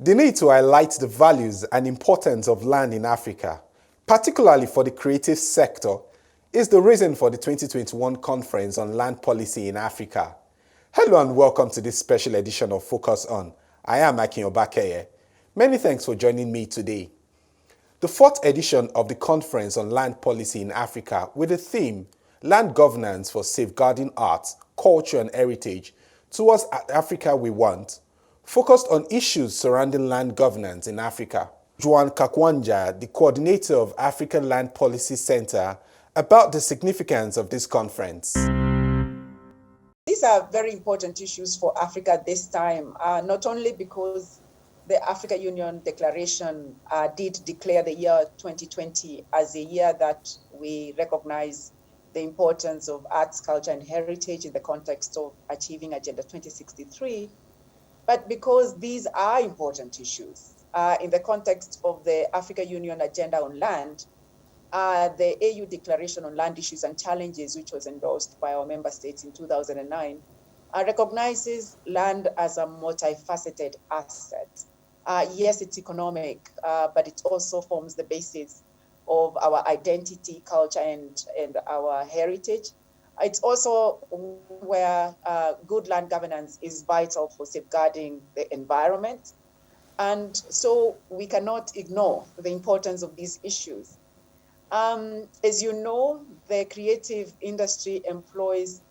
The need to highlight the values and importance of land in Africa, particularly for the creative sector, is the reason for the 2021 Conference on Land Policy in Africa. Hello and welcome to this special edition of Focus On. I am Akin Obakeye. Many thanks for joining me today. The fourth edition of the Conference on Land Policy in Africa with the theme Land Governance for Safeguarding Arts, Culture and Heritage Towards Africa We Want focused on issues surrounding land governance in Africa. Juan Kakwanja, the coordinator of African Land Policy Center, about the significance of this conference. These are very important issues for Africa this time, not only because the Africa Union Declaration did declare the year 2020 as a year that we recognize the importance of arts, culture, and heritage in the context of achieving Agenda 2063, but because these are important issues. In the context of the Africa Union Agenda on Land, the AU Declaration on Land Issues and Challenges, which was endorsed by our member states in 2009, recognizes land as a multifaceted asset. Yes, it's economic, but it also forms the basis of our identity, culture, and our heritage. It's also where good land governance is vital for safeguarding the environment. And so we cannot ignore the importance of these issues. As you know, the creative industry employs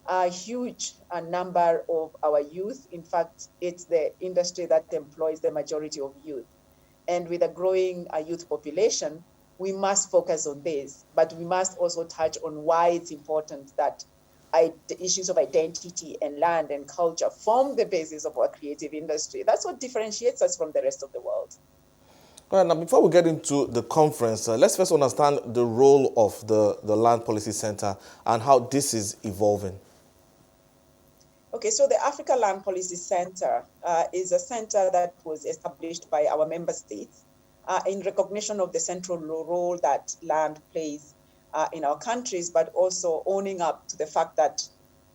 a huge number of our youth. In fact, it's the industry that employs the majority of youth. And with a growing youth population, we must focus on this, but we must also touch on why it's important that the issues of identity and land and culture form the basis of our creative industry. That's what differentiates us from the rest of the world. All right, now before we get into the conference, let's first understand the role of the Land Policy Center and how this is evolving. Okay, so the Africa Land Policy Center is a center that was established by our member states in recognition of the central role that land plays in our countries, but also owning up to the fact that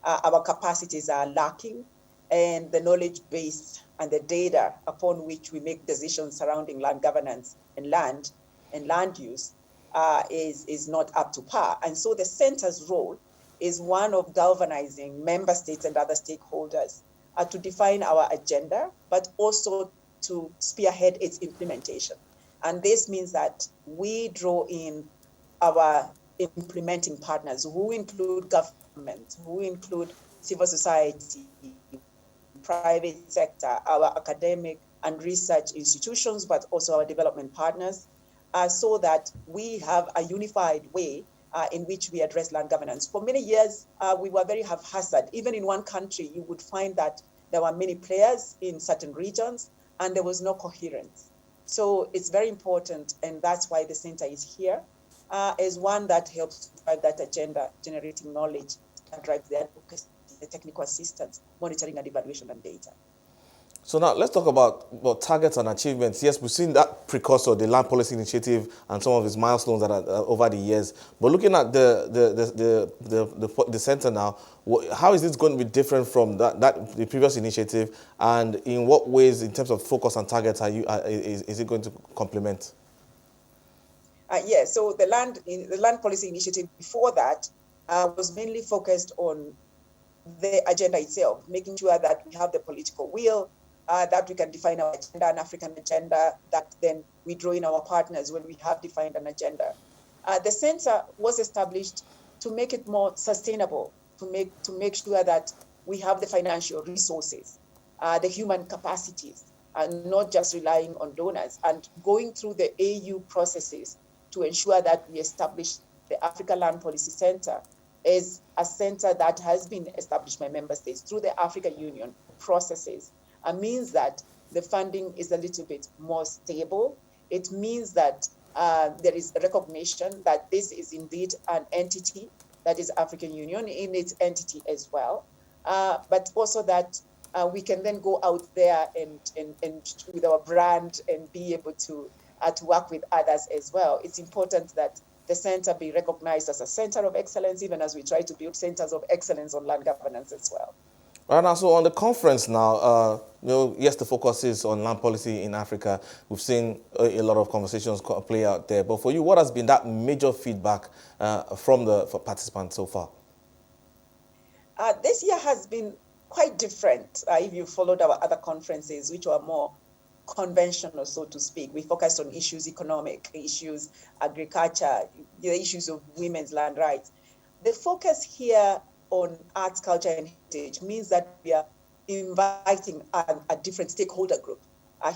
our capacities are lacking and the knowledge base and the data upon which we make decisions surrounding land governance and land use is not up to par. And so the center's role is one of galvanizing member states and other stakeholders to define our agenda, but also to spearhead its implementation. And this means that we draw in our implementing partners who include government, who include civil society, private sector, our academic and research institutions, but also our development partners, so that we have a unified way in which we address land governance. For many years, we were very haphazard. Even in one country, you would find that there were many players in certain regions and there was no coherence. So it's very important, and that's why the center is here, as one that helps drive that agenda, generating knowledge that drives the advocacy, the technical assistance, monitoring and evaluation and data. So now let's talk about targets and achievements. Yes, we've seen that precursor, the Land Policy Initiative, and some of its milestones that are over the years. But looking at the center now, how is this going to be different from the previous initiative, and in what ways, in terms of focus and targets, is it going to complement? Yes, so the land policy initiative before that was mainly focused on the agenda itself, making sure that we have the political will, that we can define our agenda, an African agenda, that then we draw in our partners when we have defined an agenda. The center was established to make it more sustainable, to make sure that we have the financial resources, the human capacities, and not just relying on donors, and going through the AU processes to ensure that we establish the Africa Land Policy Center as a center that has been established by member states through the Africa Union processes. Means that the funding is a little bit more stable. It means that there is recognition that this is indeed an entity that is African Union in its entity as well, but also that we can then go out there and with our brand and be able to work with others as well. It's important that the center be recognized as a center of excellence, even as we try to build centers of excellence on land governance as well. Right now, so on the conference now, yes, the focus is on land policy in Africa. We've seen a lot of conversations play out there. But for you, what has been that major feedback from the participants so far? This year has been quite different if you followed our other conferences, which were more conventional, so to speak. We focused on issues, economic issues, agriculture, the issues of women's land rights. The focus here on arts, culture, and heritage means that we are inviting a different stakeholder group.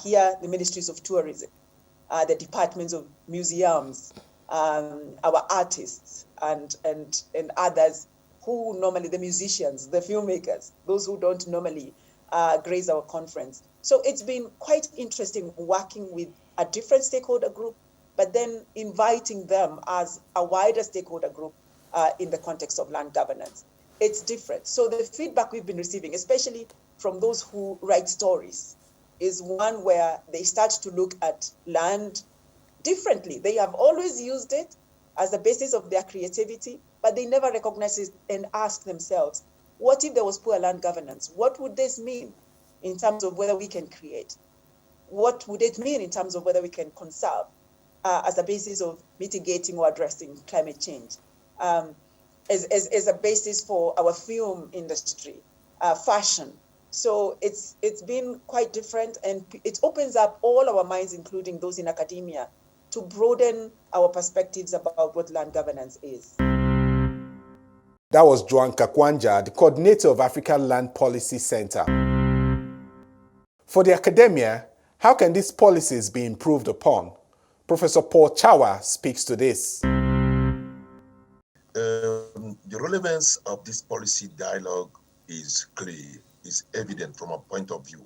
Here, the ministries of tourism, the departments of museums, our artists, and others who normally, the musicians, the filmmakers, those who don't normally grace our conference. So it's been quite interesting working with a different stakeholder group, but then inviting them as a wider stakeholder group in the context of land governance. It's different. So the feedback we've been receiving, especially from those who write stories, is one where they start to look at land differently. They have always used it as the basis of their creativity, but they never recognize it and ask themselves, what if there was poor land governance? What would this mean in terms of whether we can create? What would it mean in terms of whether we can conserve as a basis of mitigating or addressing climate change? As a basis for our film industry, fashion. So it's been quite different, and it opens up all our minds, including those in academia, to broaden our perspectives about what land governance is. That was Joan Kakwanja, the coordinator of African Land Policy Center. For the academia, how can these policies be improved upon? Professor Paul Chawa speaks to this. The relevance of this policy dialogue is clear, is evident from a point of view,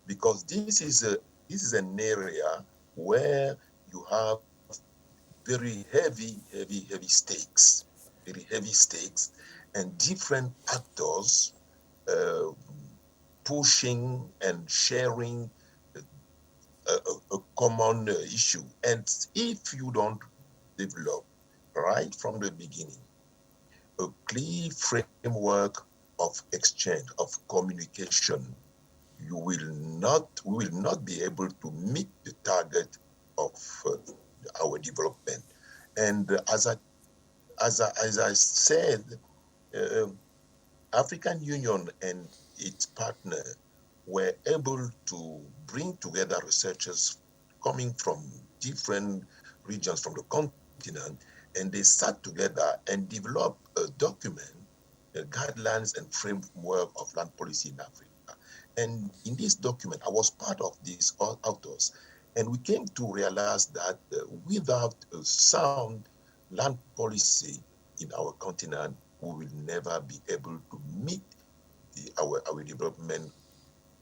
because this is an area where you have very heavy stakes, and different actors pushing and sharing a common issue. And if you don't develop right from the beginning a clear framework of exchange, of communication, we will not be able to meet the target of our development. And as I said, African Union and its partner were able to bring together researchers coming from different regions from the continent, and they sat together and developed a document, guidelines and framework of land policy in Africa. And in this document, I was part of these authors, and we came to realize that without a sound land policy in our continent, we will never be able to meet our development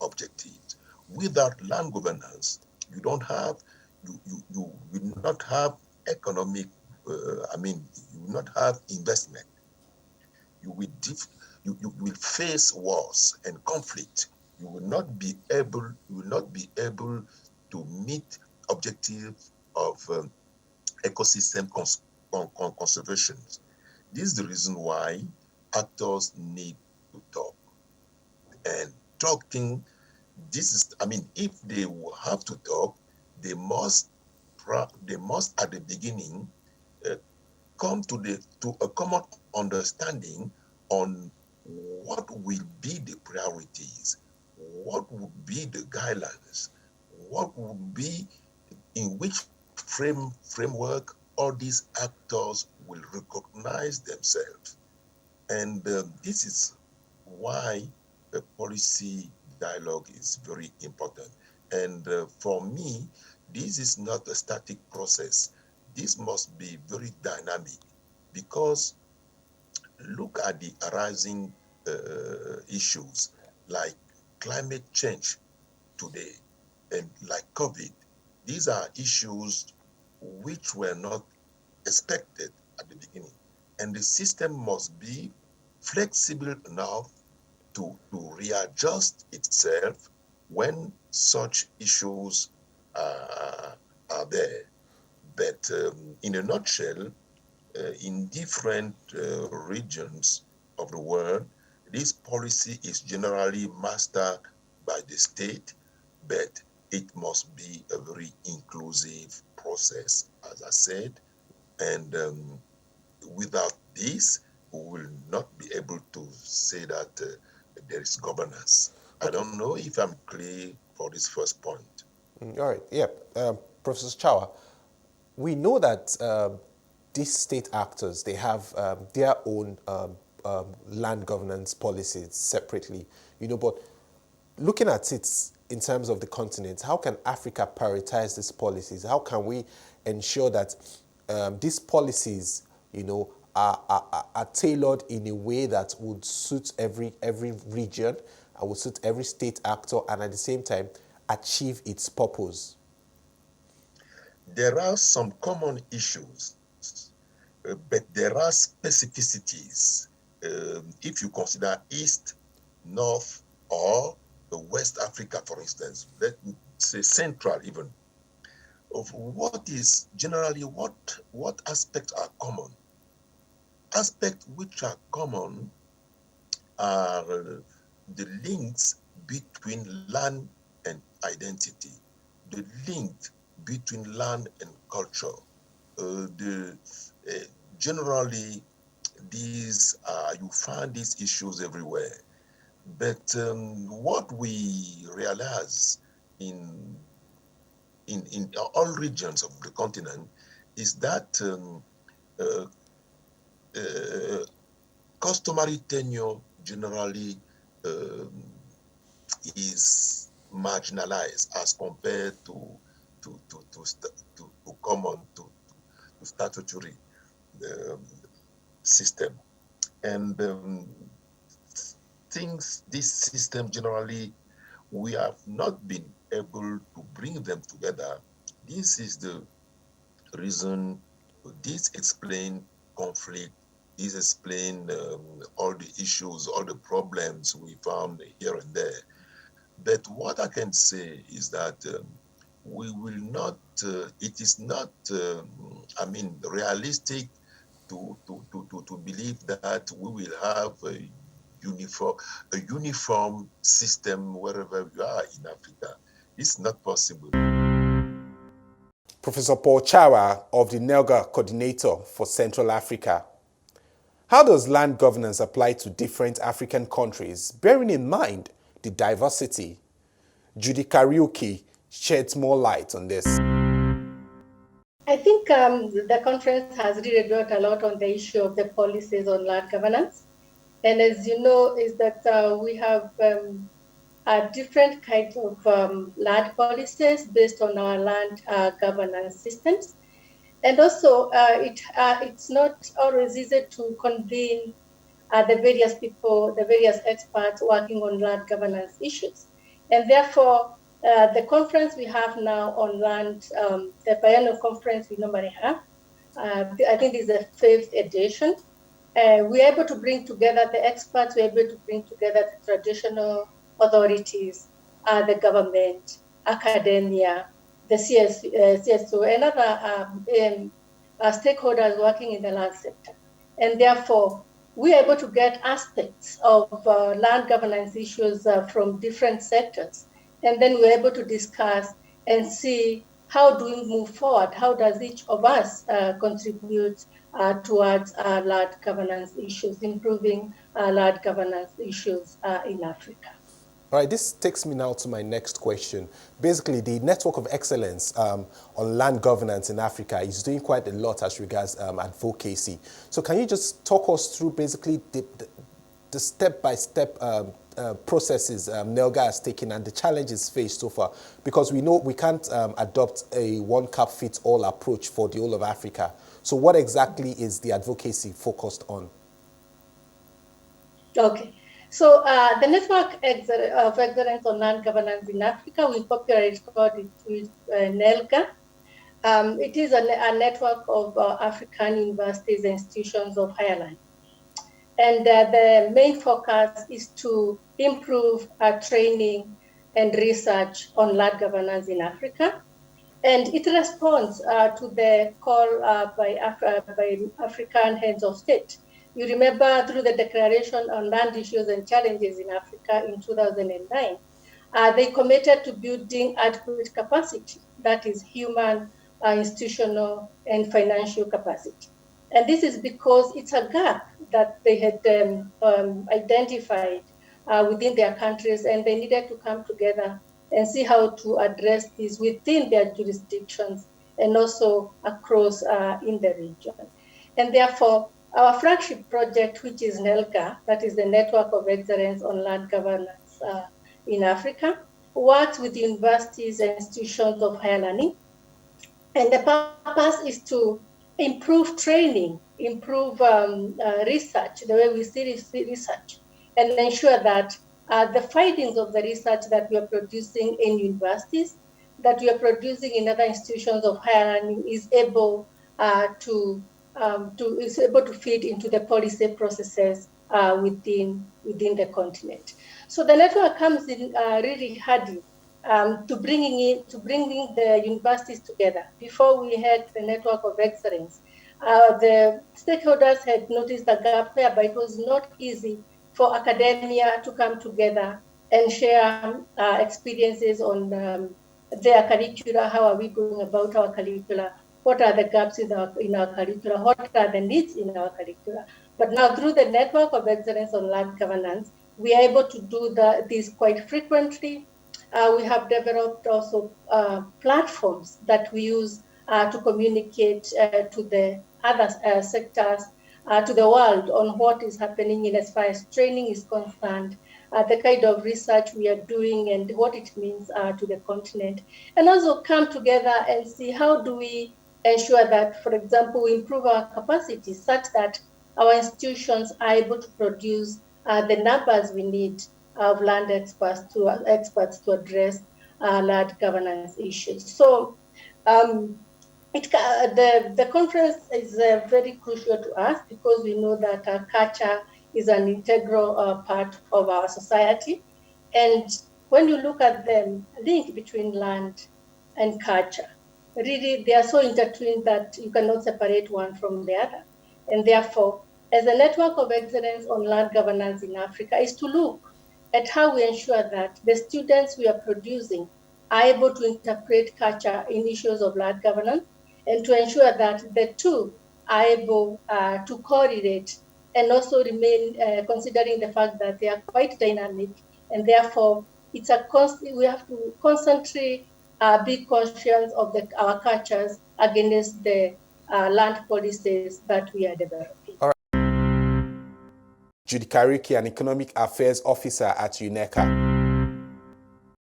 objectives. Without land governance, you will not have economic, you will not have investment. You will face wars and conflict. You will not be able to meet objectives of ecosystem conservation. This is the reason why actors need to talk. And talking, if they have to talk, they must at the beginning come to a common understanding on what will be the priorities, what would be the guidelines, what would be in which framework all these actors will recognize themselves. And this is why the policy dialogue is very important. And for me, this is not a static process. This must be very dynamic, because look at the arising issues like climate change today and like COVID. These are issues which were not expected at the beginning. And the system must be flexible enough to readjust itself when such issues are there. But in a nutshell, in different regions of the world, This policy is generally mastered by the state, but it must be a very inclusive process, as I said, and without this, we will not be able to say that there is governance. I don't know if I'm clear for this first point. All right, yeah. Professor Chawa, we know that these state actors, they have their own land governance policies separately, but looking at it in terms of the continent, how can Africa prioritize these policies? How can we ensure that these policies, are tailored in a way that would suit every region and would suit every state actor, and at the same time achieve its purpose? There are some common issues, but there are specificities. If you consider East, North, or West Africa, for instance, let me say Central even, of what is generally what aspects are common. Aspects which are common are the links between land and identity, the link between land and culture. Generally, you find these issues everywhere. But what we realize in all regions of the continent is that customary tenure generally is marginalized as compared to common to statutory system, and this system generally we have not been able to bring them together. This is the reason. This explains conflict. This explains all the issues, all the problems we found here and there. But what I can say is that we will not. It is not. Realistic to believe that we will have a uniform system wherever we are in Africa. It's not possible. Professor Paul Chawa of the NELGA Coordinator for Central Africa. How does land governance apply to different African countries, bearing in mind the diversity? Judy Kariuki sheds more light on this. I think the conference has really dwelt a lot on the issue of the policies on land governance. And as you know, is that we have different kinds of land policies based on our land governance systems. And also, it's not always easy to convene the various people, the various experts working on land governance issues. And therefore, the conference we have now on land, the biennial conference we normally have, I think this is the 5th edition. We're able to bring together the experts, we're able to bring together the traditional authorities, the government, academia, the CSO, and other stakeholders working in the land sector. And therefore, we're able to get aspects of land governance issues from different sectors. And then we're able to discuss and see how do we move forward? How does each of us contribute towards land governance issues, improving land governance issues in Africa? All right, this takes me now to my next question. Basically, the Network of Excellence on land governance in Africa is doing quite a lot as regards advocacy. So can you just talk us through basically the step-by-step processes NELGA has taken and the challenges faced so far? Because we know we can't adopt a one-cap-fits-all approach for the whole of Africa. So what exactly is the advocacy focused on? Okay. So the Network of Excellence on Land Governance in Africa, we popularly call it NELGA. It is a network of African universities and institutions of higher learning. And the main focus is to improve training and research on land governance in Africa. And it responds to the call by African heads of state, You remember through the Declaration on Land Issues and Challenges in Africa in 2009, they committed to building adequate capacity, that is human, institutional, and financial capacity. And this is because it's a gap that they had identified within their countries, and they needed to come together and see how to address this within their jurisdictions and also across in the region. And therefore, our flagship project, which is NELGA, that is the Network of Excellence on Land Governance in Africa, works with universities and institutions of higher learning. And the purpose is to improve training, improve research, the way we see research, and ensure that the findings of the research that we are producing in universities, that we are producing in other institutions of higher learning, is able to fit into the policy processes within the continent. So the network comes in really handy to bringing the universities together. Before we had the network of excellence, the stakeholders had noticed the gap whereby it was not easy for academia to come together and share experiences on their curricula. How are we going about our curricula? What are the gaps in our curricula? What are the needs in our curricula? But now through the network of excellence on land governance, we are able to do this quite frequently. We have developed also platforms that we use to communicate to the other sectors, to the world on what is happening in as far as training is concerned, the kind of research we are doing and what it means to the continent, and also come together and see how do we ensure that, for example, we improve our capacity such that our institutions are able to produce the numbers we need of land experts to address land governance issues. So the conference is very crucial to us because we know that culture is an integral part of our society. And when you look at the link between land and culture, really they are so intertwined that you cannot separate one from the other. And therefore, as a network of excellence on land governance in Africa is to look at how we ensure that the students we are producing are able to interpret culture in issues of land governance and to ensure that the two are able to correlate and also remain considering the fact that they are quite dynamic, and therefore it's we have to constantly be conscious of our cultures against the land policies that we are developing. All right. Judy Kariki, an Economic Affairs Officer at UNECA.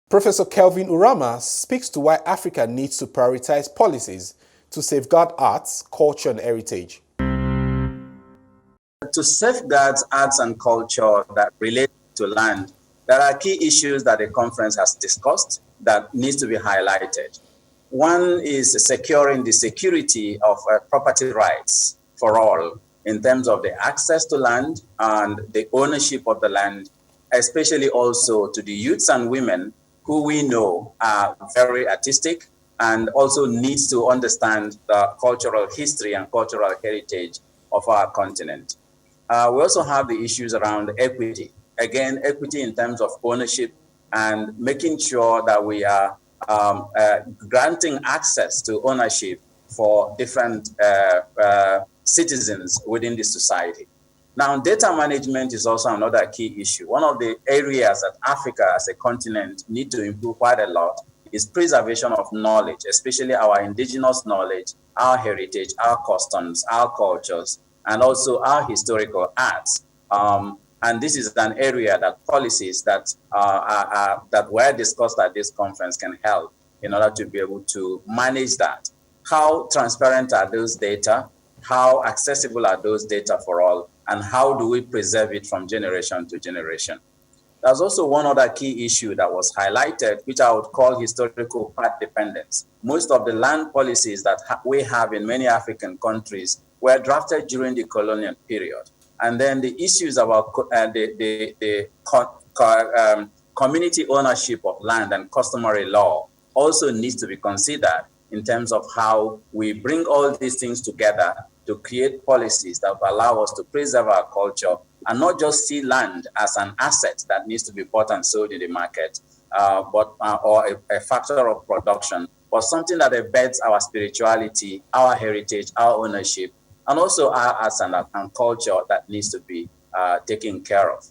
Professor Kelvin Urama speaks to why Africa needs to prioritize policies to safeguard arts, culture, and heritage. To safeguard arts and culture that relate to land, there are key issues that the conference has discussed that needs to be highlighted. One is securing the security of property rights for all in terms of the access to land and the ownership of the land, especially also to the youths and women who we know are very artistic and also needs to understand the cultural history and cultural heritage of our continent. We also have the issues around equity. Again, equity in terms of ownership and making sure that we are granting access to ownership for different citizens within the society. Now, data management is also another key issue. One of the areas that Africa as a continent need to improve quite a lot is preservation of knowledge, especially our indigenous knowledge, our heritage, our customs, our cultures, and also our historical arts. And this is an area that policies that were discussed at this conference can help in order to be able to manage that. How transparent are those data? How accessible are those data for all? And how do we preserve it from generation to generation? There's also one other key issue that was highlighted, which I would call historical path dependence. Most of the land policies that we have in many African countries were drafted during the colonial period. And then the issues about community ownership of land and customary law also needs to be considered in terms of how we bring all these things together to create policies that will allow us to preserve our culture and not just see land as an asset that needs to be bought and sold in the market, or a factor of production, but something that embeds our spirituality, our heritage, our ownership, and also our arts and culture that needs to be taken care of.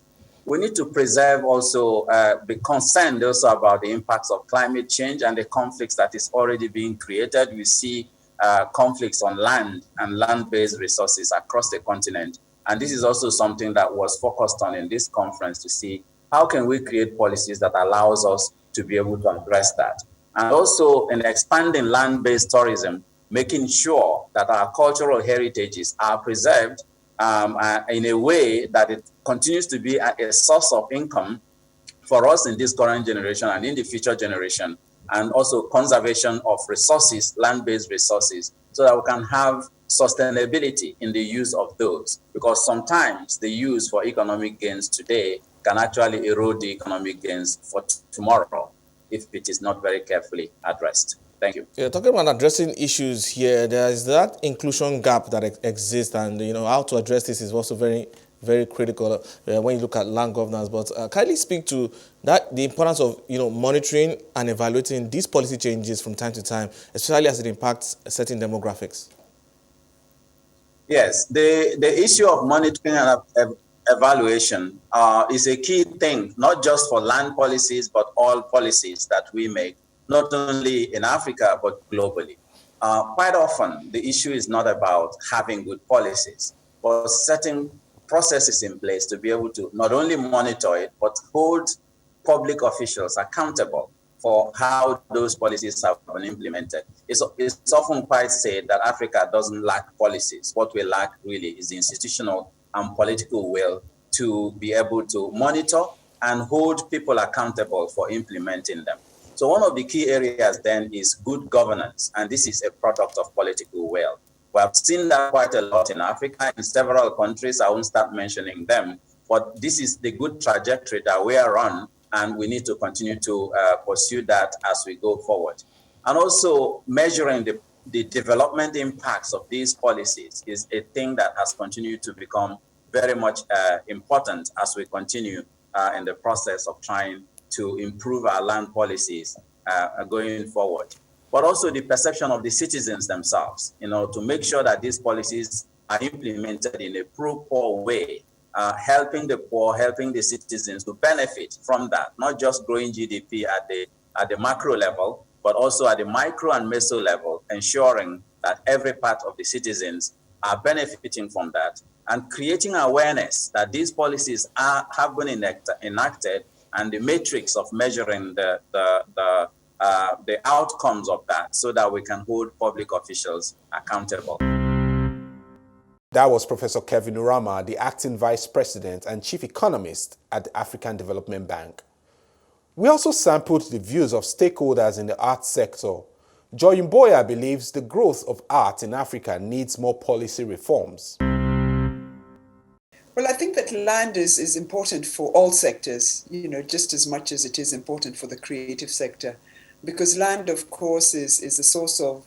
We need to preserve also, be concerned also about the impacts of climate change and the conflicts that is already being created. We see conflicts on land and land-based resources across the continent. And this is also something that was focused on in this conference to see how can we create policies that allows us to be able to address that. And also in expanding land-based tourism, making sure that our cultural heritages are preserved in a way that it continues to be a source of income for us in this current generation and in the future generation, and also conservation of resources, land-based resources, so that we can have sustainability in the use of those. Because sometimes the use for economic gains today can actually erode the economic gains for tomorrow if it is not very carefully addressed. Thank you. Yeah, talking about addressing issues here, there is that inclusion gap that exists, and how to address this is also very, very critical when you look at land governance. But kindly speak to that, the importance of monitoring and evaluating these policy changes from time to time, especially as it impacts certain demographics. Yes, the issue of monitoring and evaluation is a key thing, not just for land policies, but all policies that we make, not only in Africa, but globally. Quite often, the issue is not about having good policies, but setting processes in place to be able to not only monitor it, but hold public officials accountable for how those policies have been implemented. It's often quite said that Africa doesn't lack policies. What we lack really is the institutional and political will to be able to monitor and hold people accountable for implementing them. So one of the key areas then is good governance, and this is a product of political will. We have seen that quite a lot in Africa, in several countries. I won't start mentioning them, but this is the good trajectory that we are on, and we need to continue to pursue that as we go forward. And also measuring the development impacts of these policies is a thing that has continued to become very much important as we continue in the process of trying to improve our land policies going forward. But also the perception of the citizens themselves, to make sure that these policies are implemented in a pro-poor way, helping the poor, helping the citizens to benefit from that, not just growing GDP at the macro level, but also at the micro and meso level, ensuring that every part of the citizens are benefiting from that, and creating awareness that these policies have been enacted, and the matrix of measuring the outcomes of that, so that we can hold public officials accountable. That was Professor Kevin Urama, the Acting Vice President and Chief Economist at the African Development Bank. We also sampled the views of stakeholders in the arts sector. Joy Mboya believes the growth of art in Africa needs more policy reforms. Well, I think that land is important for all sectors, just as much as it is important for the creative sector, because land, of course, is a source of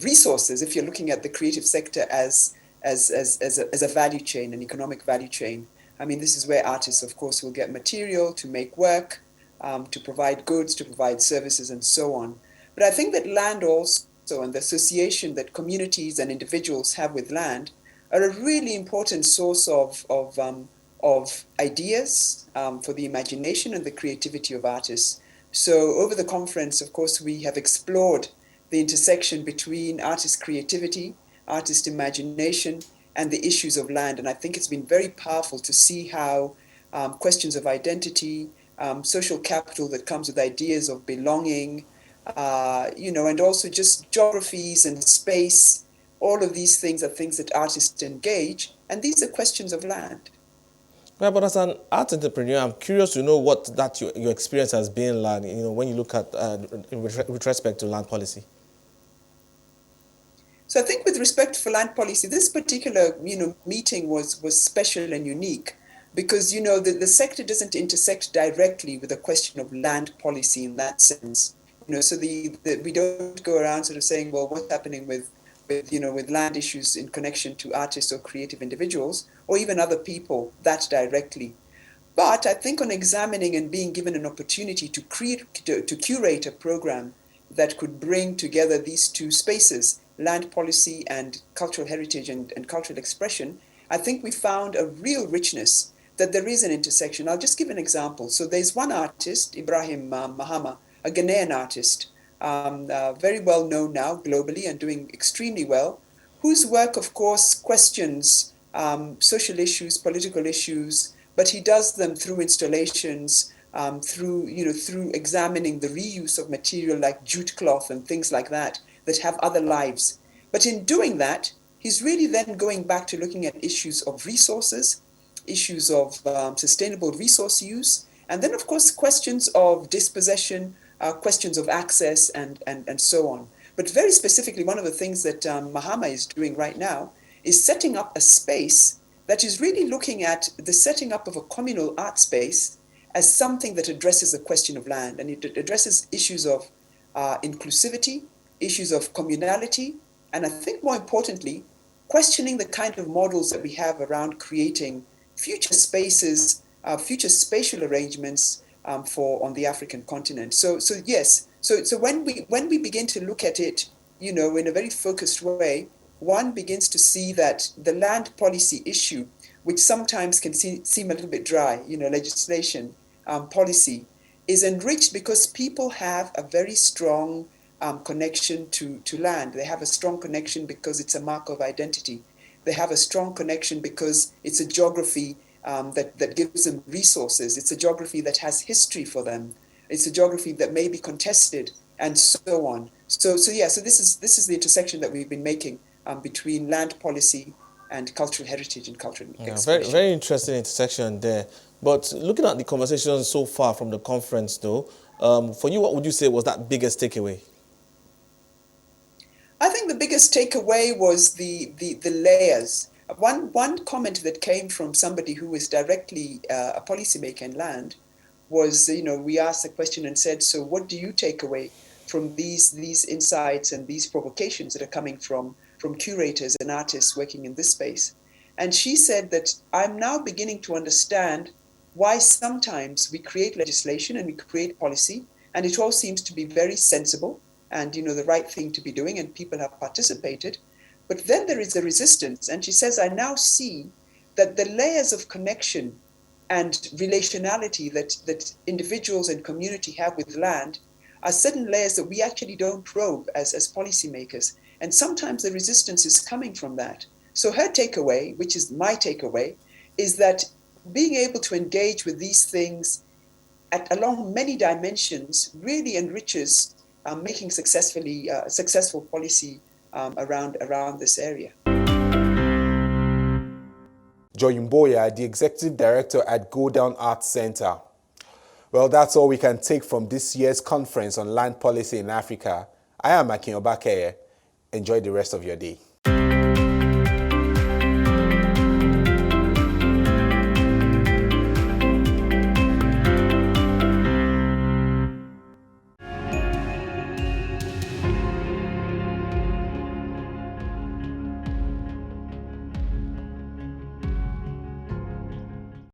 resources. If you're looking at the creative sector as a value chain, an economic value chain, this is where artists, of course, will get material to make work, to provide goods, to provide services, and so on. But I think that land also, and the association that communities and individuals have with land, are a really important source of ideas for the imagination and the creativity of artists. So over the conference, of course, we have explored the intersection between artist creativity, artist imagination, and the issues of land. And I think it's been very powerful to see how questions of identity, social capital that comes with ideas of belonging, and also just geographies and space. All of these things are things that artists engage, and these are questions of land. Yeah, but as an art entrepreneur, I'm curious to know what your experience has been like, when you look at with respect to land policy. So I think with respect for land policy, this particular meeting was special and unique because the sector doesn't intersect directly with the question of land policy in that sense. So we don't go around sort of saying, well, what's happening with with land issues in connection to artists or creative individuals, or even other people that directly. But I think on examining and being given an opportunity to curate a program that could bring together these two spaces, land policy and cultural heritage and cultural expression, I think we found a real richness that there is an intersection. I'll just give an example. So there's one artist, Ibrahim Mahama, a Ghanaian artist, very well known now globally and doing extremely well, whose work, of course, questions social issues, political issues, but he does them through installations, through examining the reuse of material like jute cloth and things like that have other lives. But in doing that, he's really then going back to looking at issues of resources, issues of sustainable resource use, and then, of course, questions of dispossession, questions of access, and so on. But very specifically, one of the things that Mahama is doing right now is setting up a space that is really looking at the setting up of a communal art space as something that addresses the question of land. And it addresses issues of inclusivity, issues of communality, and I think more importantly, questioning the kind of models that we have around creating future spaces, future spatial arrangements on the African continent. So yes, so when we begin to look at it, in a very focused way, one begins to see that the land policy issue, which sometimes can seem a little bit dry, legislation, policy, is enriched because people have a very strong connection to land. They have a strong connection because it's a mark of identity. They have a strong connection because it's a geography that gives them resources. It's a geography that has history for them. It's a geography that may be contested, and so on. So this is the intersection that we've been making between land policy and cultural heritage and cultural expression. Very, very interesting intersection there. But looking at the conversation so far from the conference, though, for you, what would you say was that biggest takeaway? I think the biggest takeaway was the layers. One comment that came from somebody who was directly a policymaker in land was, we asked the question and said, so what do you take away from these insights and these provocations that are coming from curators and artists working in this space? And she said that I'm now beginning to understand why sometimes we create legislation and we create policy, and it all seems to be very sensible and the right thing to be doing, and people have participated. But then there is a resistance, and she says, I now see that the layers of connection and relationality that individuals and community have with land are certain layers that we actually don't probe as policymakers. And sometimes the resistance is coming from that. So her takeaway, which is my takeaway, is that being able to engage with these things along many dimensions really enriches making successful policy around this area. Joy Mboya, the Executive Director at Go Down Arts Center. Well, that's all we can take from this year's conference on land policy in Africa. I am Akin Obakeye. Enjoy the rest of your day.